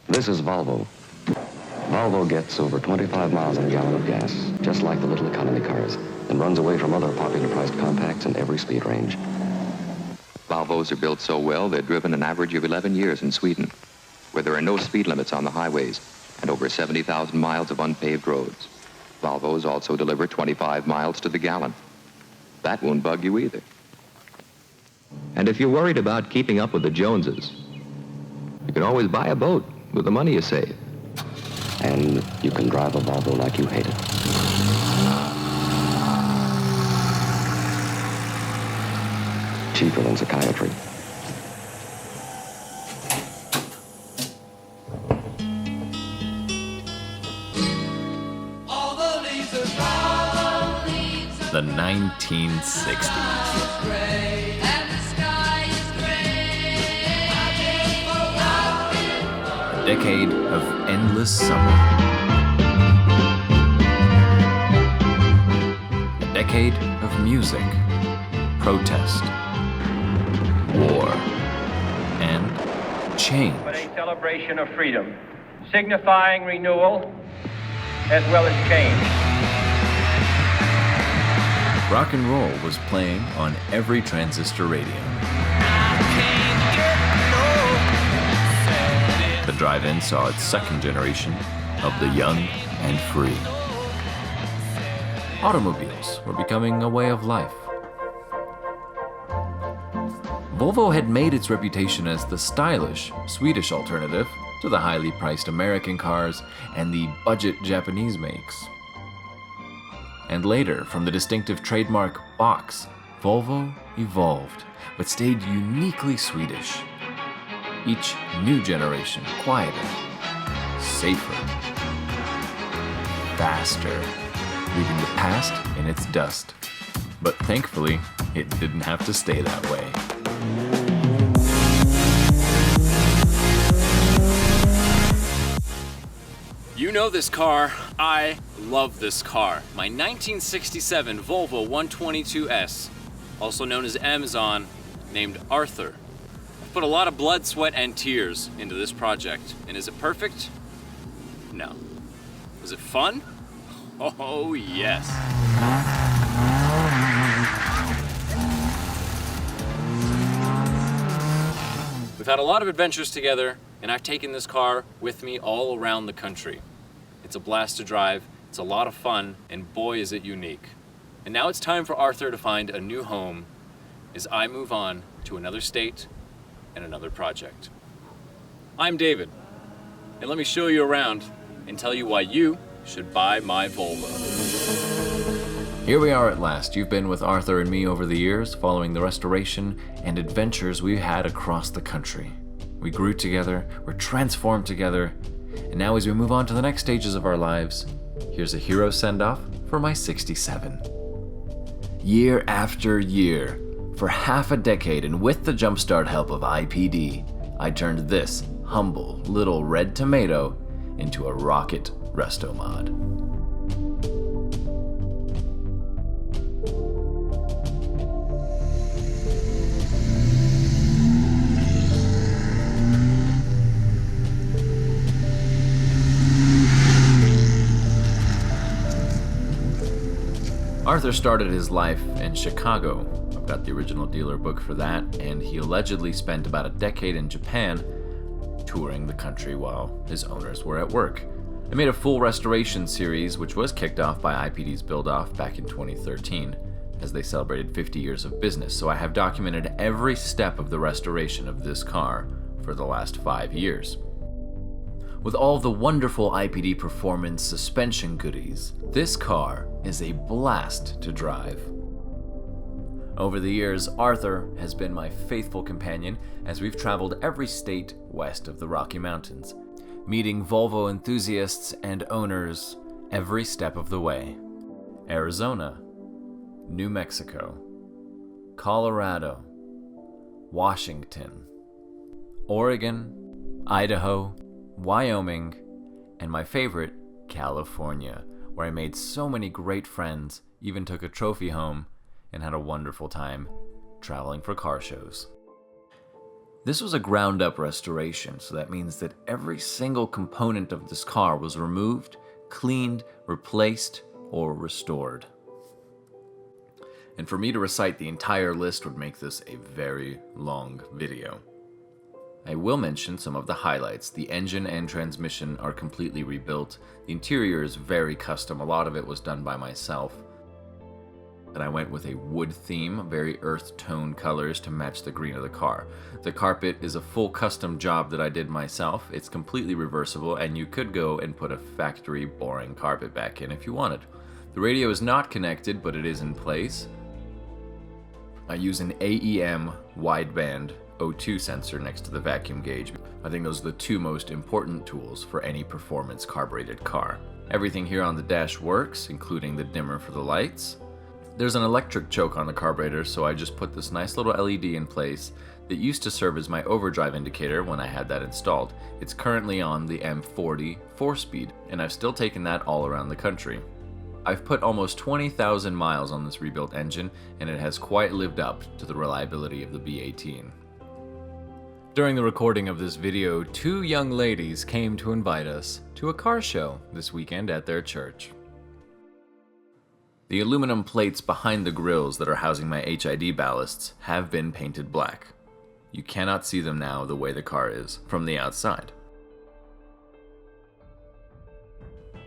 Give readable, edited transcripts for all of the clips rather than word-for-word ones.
This is Volvo. Volvo gets over 25 miles on a gallon of gas, just like the little economy cars, and runs away from other popular priced compacts in every speed range. Volvos are built so well, they're driven an average of 11 years in Sweden, where there are no speed limits on the highways and over 70,000 miles of unpaved roads. Volvos also deliver 25 miles to the gallon. That won't bug you either. And if you're worried about keeping up with the Joneses, you can always buy a boat with the money you save. And you can drive a Volvo like you hate it. Cheaper than psychiatry. The 1960s. A decade of endless summer. A decade of music, protest, war, and change. But a celebration of freedom, signifying renewal as well as change. Rock and roll was playing on every transistor radio. The drive-in saw its second generation of the young and free. Automobiles were becoming a way of life. Volvo had made its reputation as the stylish Swedish alternative to the highly priced American cars and the budget Japanese makes. And later, from the distinctive trademark box, Volvo evolved, but stayed uniquely Swedish. Each new generation quieter, safer, faster, leaving the past in its dust. But thankfully, it didn't have to stay that way. You know this car. I love this car. My 1967 Volvo 122S, also known as Amazon, named Arthur. I've put a lot of blood, sweat, and tears into this project. And is it perfect? No. Was it fun? Oh, yes. We've had a lot of adventures together, and I've taken this car with me all around the country. It's a blast to drive, it's a lot of fun, and boy is it unique. And now it's time for Arthur to find a new home as I move on to another state and another project. I'm David, and let me show you around and tell you why you should buy my Volvo. Here we are at last. You've been with Arthur and me over the years, following the restoration and adventures we've had across the country. We grew together, we're transformed together, and now as we move on to the next stages of our lives, here's a hero send-off for my 67. Year after year, for half a decade, and with the jumpstart help of IPD, I turned this humble little red tomato into a rocket RestoMod. Arthur started his life in Chicago. I've got the original dealer book for that, and he allegedly spent about a decade in Japan touring the country while his owners were at work. I made a full restoration series, which was kicked off by IPD's build-off back in 2013, as they celebrated 50 years of business, so I have documented every step of the restoration of this car for the last 5 years. With all the wonderful IPD performance suspension goodies, this car is a blast to drive. Over the years, Arthur has been my faithful companion as we've traveled every state west of the Rocky Mountains, meeting Volvo enthusiasts and owners every step of the way. Arizona, New Mexico, Colorado, Washington, Oregon, Idaho, Wyoming, and my favorite, California, where I made so many great friends, even took a trophy home, and had a wonderful time traveling for car shows. This was a ground-up restoration, so that means that every single component of this car was removed, cleaned, replaced, or restored. And for me to recite the entire list would make this a very long video. I will mention some of the highlights. The engine and transmission are completely rebuilt. The interior is very custom. A lot of it was done by myself. And I went with a wood theme, very earth tone colors to match the green of the car. The carpet is a full custom job that I did myself. It's completely reversible, and you could go and put a factory boring carpet back in if you wanted. The radio is not connected, but it is in place. I use an AEM Wideband O2 sensor next to the vacuum gauge. I think those are the two most important tools for any performance carbureted car. Everything here on the dash works, including the dimmer for the lights. There's an electric choke on the carburetor, so I just put this nice little LED in place that used to serve as my overdrive indicator when I had that installed. It's currently on the M40 4-speed, and I've still taken that all around the country. I've put almost 20,000 miles on this rebuilt engine, and it has quite lived up to the reliability of the B18. During the recording of this video, 2 young ladies came to invite us to a car show this weekend at their church. The aluminum plates behind the grills that are housing my HID ballasts have been painted black. You cannot see them now the way the car is from the outside.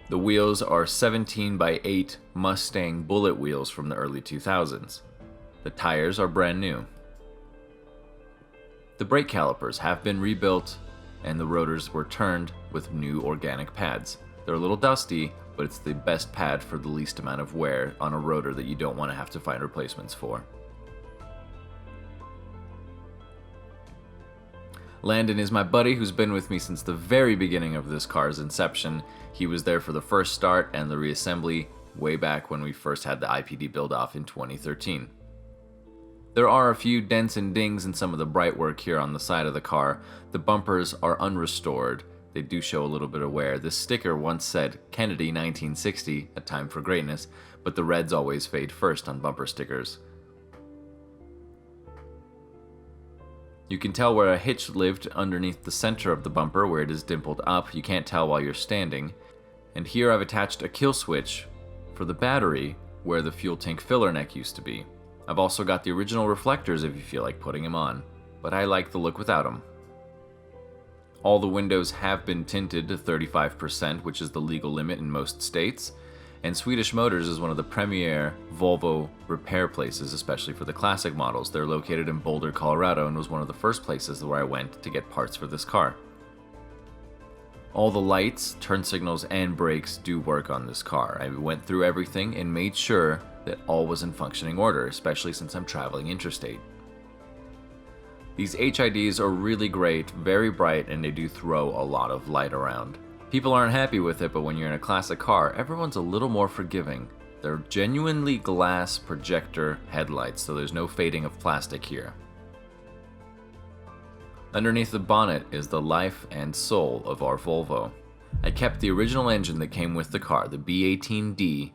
The wheels are 17x8 Mustang bullet wheels from the early 2000s. The tires are brand new. The brake calipers have been rebuilt, and the rotors were turned with new organic pads. They're a little dusty, but it's the best pad for the least amount of wear on a rotor that you don't want to have to find replacements for. Landon is my buddy who's been with me since the very beginning of this car's inception. He was there for the first start and the reassembly way back when we first had the IPD build-off in 2013. There are a few dents and dings in some of the bright work here on the side of the car. The bumpers are unrestored. They do show a little bit of wear. This sticker once said Kennedy 1960, a time for greatness, but the reds always fade first on bumper stickers. You can tell where a hitch lived underneath the center of the bumper where it is dimpled up. You can't tell while you're standing. And here I've attached a kill switch for the battery where the fuel tank filler neck used to be. I've also got the original reflectors if you feel like putting them on, but I like the look without them. All the windows have been tinted to 35%, which is the legal limit in most states, and Swedish Motors is one of the premier Volvo repair places, especially for the classic models. They're located in Boulder, Colorado, and was one of the first places where I went to get parts for this car. All the lights, turn signals, and brakes do work on this car. I went through everything and made sure that all was in functioning order, especially since I'm traveling interstate. These HIDs are really great, very bright, and they do throw a lot of light around. People aren't happy with it, but when you're in a classic car, everyone's a little more forgiving. They're genuinely glass projector headlights, so there's no fading of plastic here. Underneath the bonnet is the life and soul of our Volvo. I kept the original engine that came with the car, the B18D,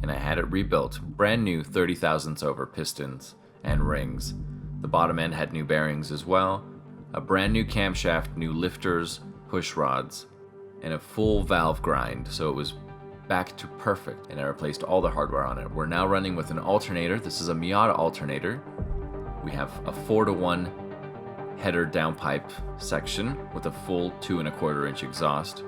and I had it rebuilt, brand new 30 thousandths over pistons and rings. The bottom end had new bearings as well, a brand new camshaft, new lifters, push rods, and a full valve grind, so it was back to perfect, and I replaced all the hardware on it. We're now running with an alternator. This is a Miata alternator. We have a 4-to-1 header downpipe section with a full 2¼ inch exhaust.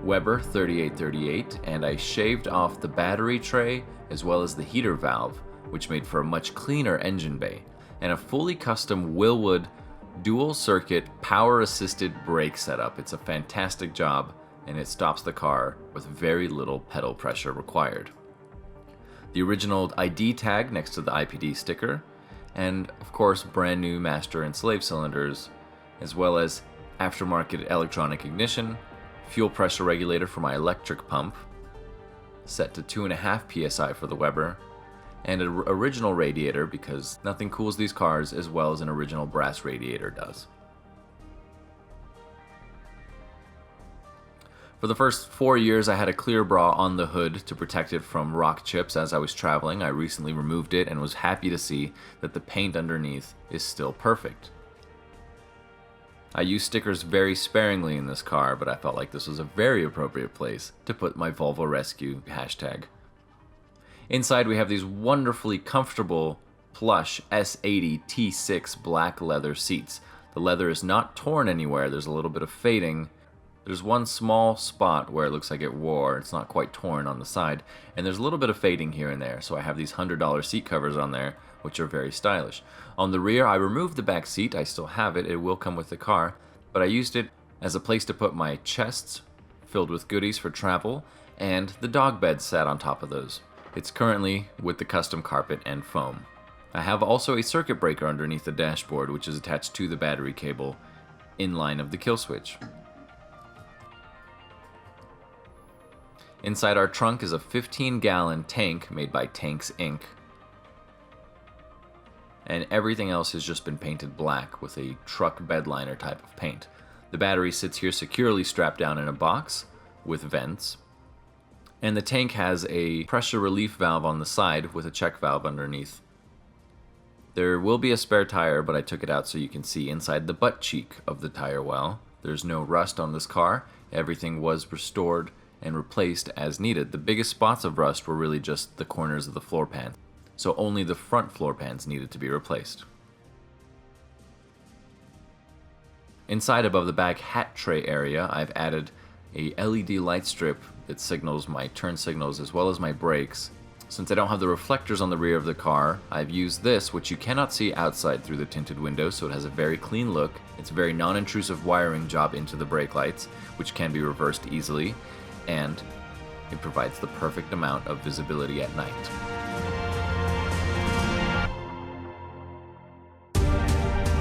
Weber 3838, and I shaved off the battery tray as well as the heater valve, which made for a much cleaner engine bay, and a fully custom Willwood dual circuit power assisted brake setup. It's a fantastic job, and it stops the car with very little pedal pressure required. The original ID tag next to the IPD sticker, and of course brand new master and slave cylinders, as well as aftermarket electronic ignition, fuel pressure regulator for my electric pump, set to 2.5 psi for the Weber, and an original radiator because nothing cools these cars as well as an original brass radiator does. For the first 4 years, I had a clear bra on the hood to protect it from rock chips as I was traveling. I recently removed it and was happy to see that the paint underneath is still perfect. I use stickers very sparingly in this car, but I felt like this was a very appropriate place to put my Volvo Rescue hashtag. Inside we have these wonderfully comfortable plush S80 T6 black leather seats. The leather is not torn anywhere, there's a little bit of fading. There's one small spot where it looks like it wore, it's not quite torn on the side, and there's a little bit of fading here and there, so I have these $100 seat covers on there, which are very stylish. On the rear, I removed the back seat, I still have it, it will come with the car, but I used it as a place to put my chests filled with goodies for travel, and the dog bed sat on top of those. It's currently with the custom carpet and foam. I have also a circuit breaker underneath the dashboard, which is attached to the battery cable in line of the kill switch. Inside our trunk is a 15-gallon tank made by Tanks Inc. And everything else has just been painted black with a truck bedliner type of paint. The battery sits here securely strapped down in a box with vents. And the tank has a pressure relief valve on the side with a check valve underneath. There will be a spare tire, but I took it out so you can see inside the butt cheek of the tire well. There's no rust on this car. Everything was restored and replaced as needed. The biggest spots of rust were really just the corners of the floor pan, so only the front floor pans needed to be replaced. Inside above the back hat tray area, I've added a LED light strip that signals my turn signals as well as my brakes. Since I don't have the reflectors on the rear of the car, I've used this, which you cannot see outside through the tinted window, so it has a very clean look. It's a very non-intrusive wiring job into the brake lights, which can be reversed easily, and it provides the perfect amount of visibility at night.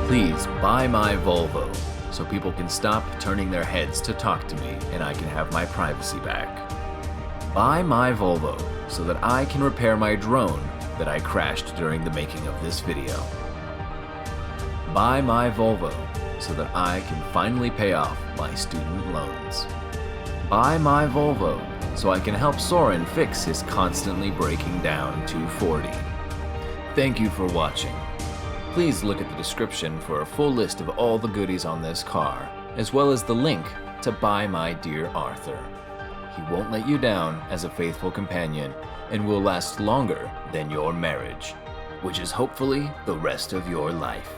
Please buy my Volvo so people can stop turning their heads to talk to me and I can have my privacy back. Buy my Volvo so that I can repair my drone that I crashed during the making of this video. Buy my Volvo so that I can finally pay off my student loans. Buy my Volvo so I can help Soren fix his constantly breaking down 240. Thank you for watching. Please look at the description for a full list of all the goodies on this car, as well as the link to buy my dear Arthur. He won't let you down as a faithful companion and will last longer than your marriage, which is hopefully the rest of your life.